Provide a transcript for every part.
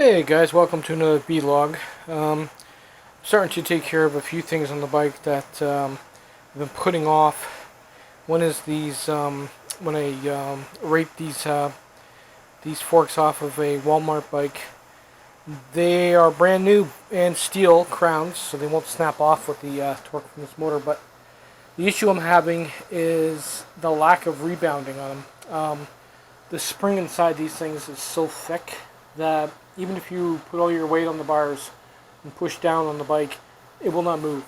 Hey guys, welcome to another vlog. Starting to take care of a few things on the bike that I've been putting off. One is these, when I raped these forks off of a Walmart bike. They are brand new and steel crowns, so they won't snap off with the torque from this motor, but the issue I'm having is the lack of rebounding on them. The spring inside these things is so thick that even if you put all your weight on the bars and push down on the bike, it will not move.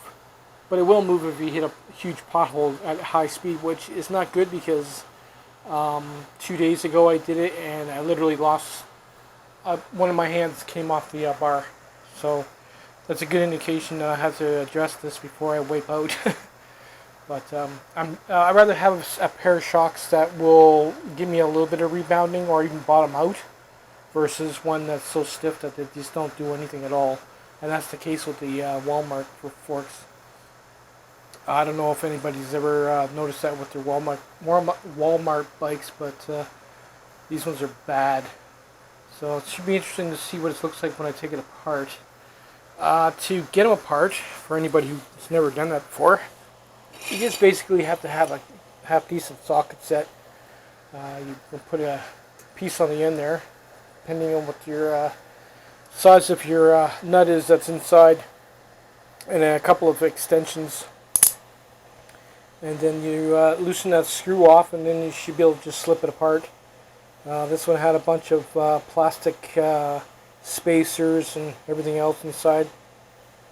But it will move if you hit a huge pothole at high speed, which is not good because 2 days ago I did it and I literally lost, one of my hands came off the bar. So that's a good indication that I have to address this before I wipe out. But I'd rather have a pair of shocks that will give me a little bit of rebounding or even bottom out, versus one that's so stiff that they just don't do anything at all. And that's the case with the Walmart forks. I don't know if anybody's ever noticed that with their Walmart bikes, but these ones are bad. So it should be interesting to see what it looks like when I take it apart. To get them apart, for anybody who's never done that before, you just basically have to have a half-decent socket set. You can put a piece on the end there, depending on what your size of your nut is that's inside, and a couple of extensions. And then you loosen that screw off, and then you should be able to just slip it apart. This one had a bunch of plastic spacers and everything else inside,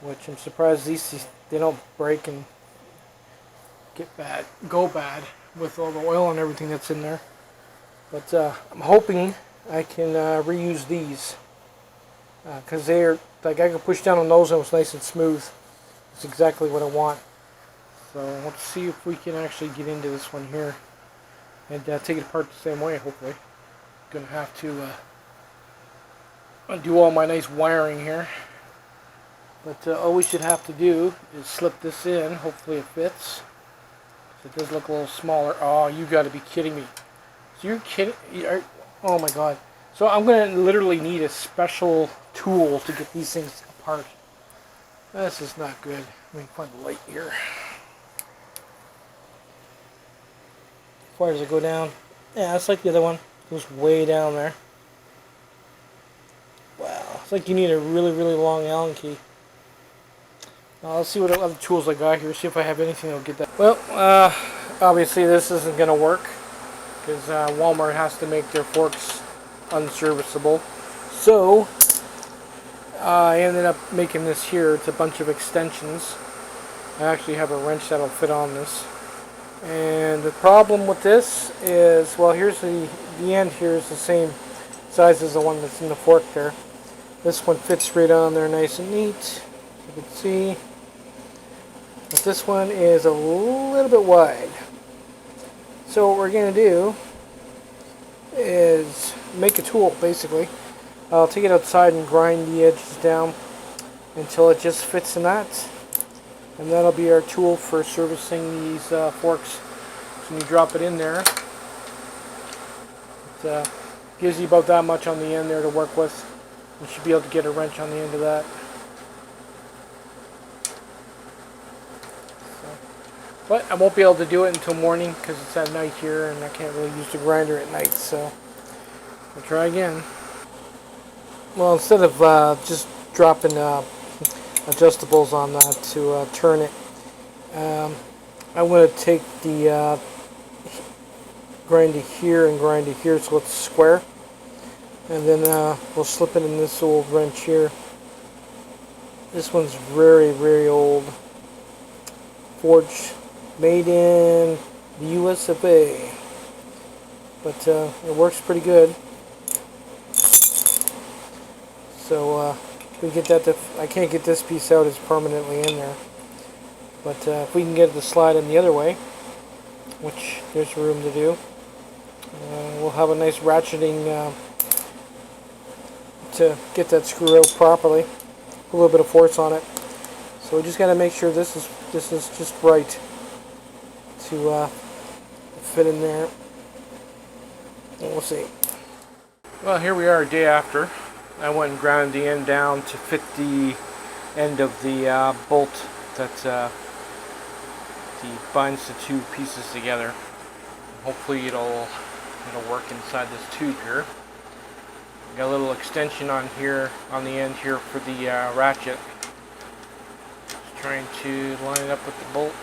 which I'm surprised these they don't break and go bad with all the oil and everything that's in there. But I'm hoping I can reuse these because they're like, I can push down on those and it was nice and smooth. It's exactly what I want. So let's see if we can actually get into this one here and take it apart the same way. Hopefully, gonna have to undo all my nice wiring here. But all we should have to do is slip this in. Hopefully it fits. It does look a little smaller. Oh, you got to be kidding me! So you're kidding? Oh my God! So I'm going to literally need a special tool to get these things apart. This is not good. Let me find the light here. As far as I go down, yeah, it's like the other one. It goes way down there. Wow, it's like you need a really, really long Allen key. Let's see what other tools I got here, see if I have anything that'll get that. Well, obviously this isn't going to work because Walmart has to make their forks unserviceable. So I ended up making this here. It's a bunch of extensions. I actually have a wrench that'll fit on this. And the problem with this is, well, here's the end here is the same size as the one that's in the fork there. This one fits right on there nice and neat. You can see, but this one is a little bit wide. So what we're going to do is make a tool, basically. I'll take it outside and grind the edges down until it just fits in that. And that'll be our tool for servicing these forks. So when you drop it in there, it gives you about that much on the end there to work with. You should be able to get a wrench on the end of that. But I won't be able to do it until morning because it's at night here and I can't really use the grinder at night, so I'll try again. Well, instead of just dropping adjustables on that to turn it, I'm going to take the grinder here and grind it here so it's square, and then we'll slip it in this old wrench here. This one's very, very old, forged, made in the US of A, but it works pretty good. So we get that. I can't get this piece out; it's permanently in there. But if we can get it to slide in the other way, which there's room to do, we'll have a nice ratcheting to get that screw out properly. Put a little bit of force on it. So we just got to make sure this is just right to fit in there. And we'll see. Well, here we are a day after. I went and ground the end down to fit the end of the bolt that binds the two pieces together. Hopefully it'll work inside this tube here. Got a little extension on here, on the end here for the ratchet. Just trying to line it up with the bolts.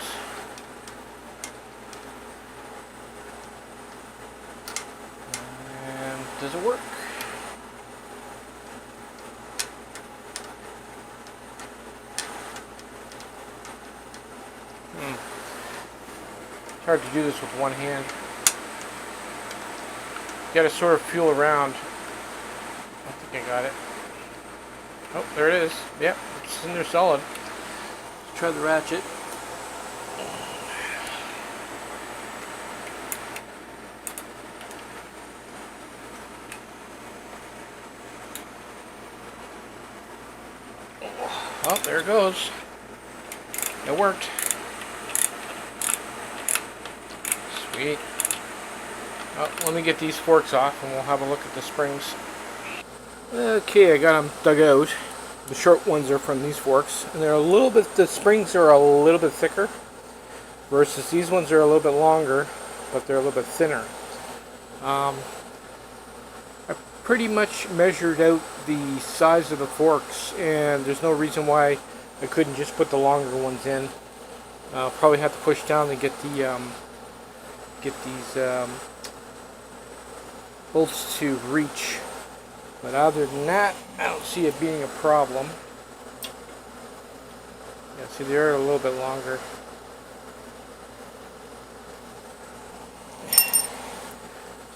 And does it work? It's hard to do this with one hand. You gotta sort of feel around. I think I got it. Oh, there it is. Yep, it's in there solid. Let's try the ratchet. Oh, there it goes. It worked. Sweet. Oh, let me get these forks off and we'll have a look at the springs. Okay, I got them dug out. The short ones are from these forks, and they're a little bit, the springs are a little bit thicker, versus these ones are a little bit longer, but they're a little bit thinner. I pretty much measured out the size of the forks, and there's no reason why I couldn't just put the longer ones in. I'll probably have to push down to get the these bolts to reach. But other than that, I don't see it being a problem. Yeah, see, they're a little bit longer.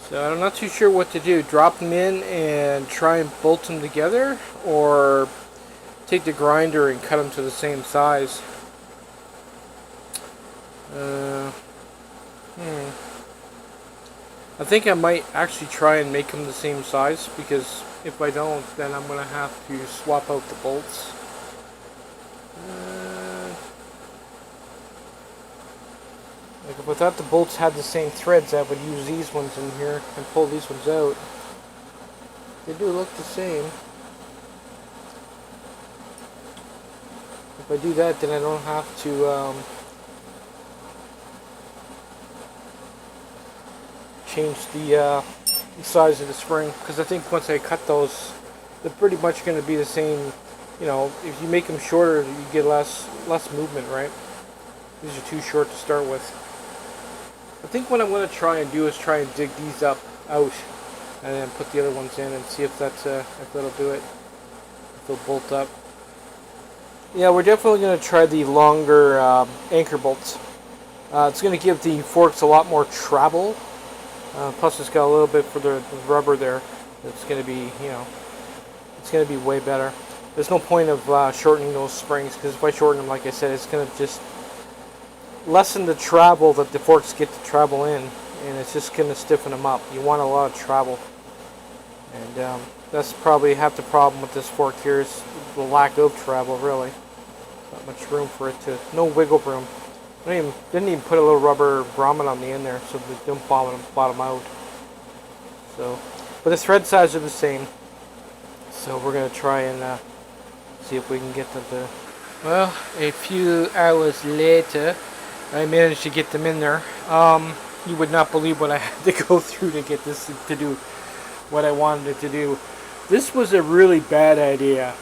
So I'm not too sure what to do. Drop them in and try and bolt them together, or take the grinder and cut them to the same size. I think I might actually try and make them the same size, because if I don't, then I'm going to have to swap out the bolts. Like if I thought the bolts had the same threads, I would use these ones in here and pull these ones out. They do look the same. If I do that, then I don't have to change the size of the spring, because I think once I cut those, they're pretty much going to be the same. You know, if you make them shorter, you get less movement, right? These are too short to start with. I think what I'm going to try and do is try and dig these out, and then put the other ones in and see if that'll do it. If they'll bolt up. Yeah, we're definitely going to try the longer anchor bolts. It's going to give the forks a lot more travel. Plus, it's got a little bit for the rubber there. It's going to be, it's going to be way better. There's no point of shortening those springs, because if I shorten them, like I said, it's going to just lessen the travel that the forks get to travel in, and it's just going to stiffen them up. You want a lot of travel, and that's probably half the problem with this fork here, is the lack of travel, really. Not much room for it to, no wiggle room. Didn't even put a little rubber grommet on the end there, so they don't bottom out. So, but the thread size are the same. So we're gonna try and see if we can get them to. Well, a few hours later, I managed to get them in there. You would not believe what I had to go through to get this to do what I wanted it to do. This was a really bad idea.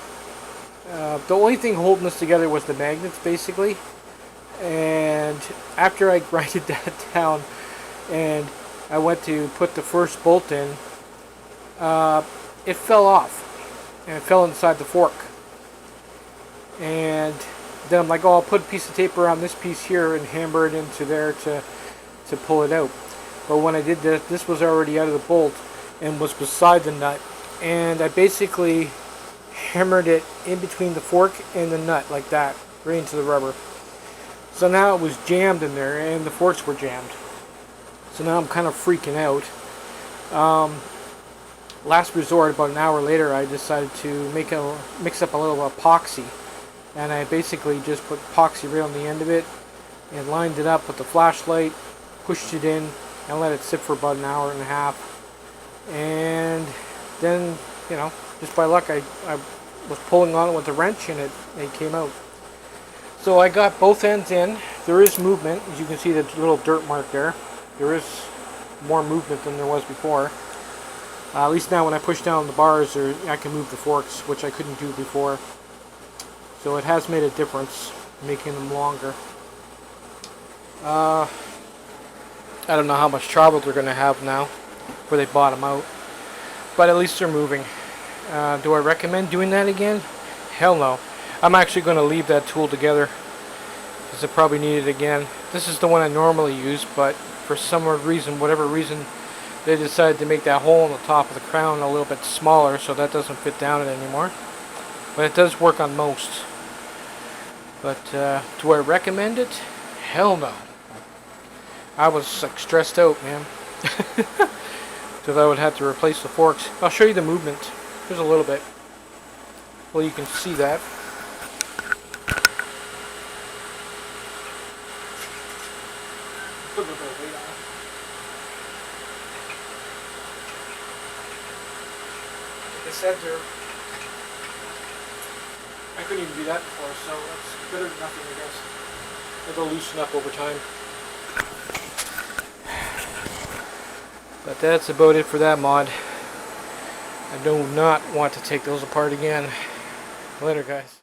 The only thing holding this together was the magnets, basically. And after I grinded that down and I went to put the first bolt in, it fell off, and it fell inside the fork. And then I'm like, oh, I'll put a piece of tape around this piece here and hammer it into there to pull it out. But when I did that, this was already out of the bolt and was beside the nut, and I basically hammered it in between the fork and the nut like that, right into the rubber. So now it was jammed in there, and the forks were jammed. So now I'm kind of freaking out. Last resort, about an hour later, I decided to mix up a little epoxy. And I basically just put epoxy right on the end of it and lined it up with the flashlight, pushed it in, and let it sit for about an hour and a half. And then you know, just by luck, I was pulling on it with a wrench and it came out. So I got both ends in. There is movement, as you can see the little dirt mark there. There is more movement than there was before. At least now when I push down the bars, I can move the forks, which I couldn't do before. So it has made a difference, making them longer. I don't know how much travel they're going to have now, where they bottom out. But at least they're moving. Do I recommend doing that again? Hell no. I'm actually going to leave that tool together, because I probably need it again. This is the one I normally use, but for some reason, whatever reason, they decided to make that hole in the top of the crown a little bit smaller, so that doesn't fit down it anymore. But it does work on most. But do I recommend it? Hell no. I was like stressed out, man. Because I would have to replace the forks. I'll show you the movement. There's a little bit. Well, you can see that. Put a bit of weight on it. Like I said, I couldn't even do that before, so that's better than nothing, I guess. It'll loosen up over time. But that's about it for that mod. I do not want to take those apart again. Later, guys.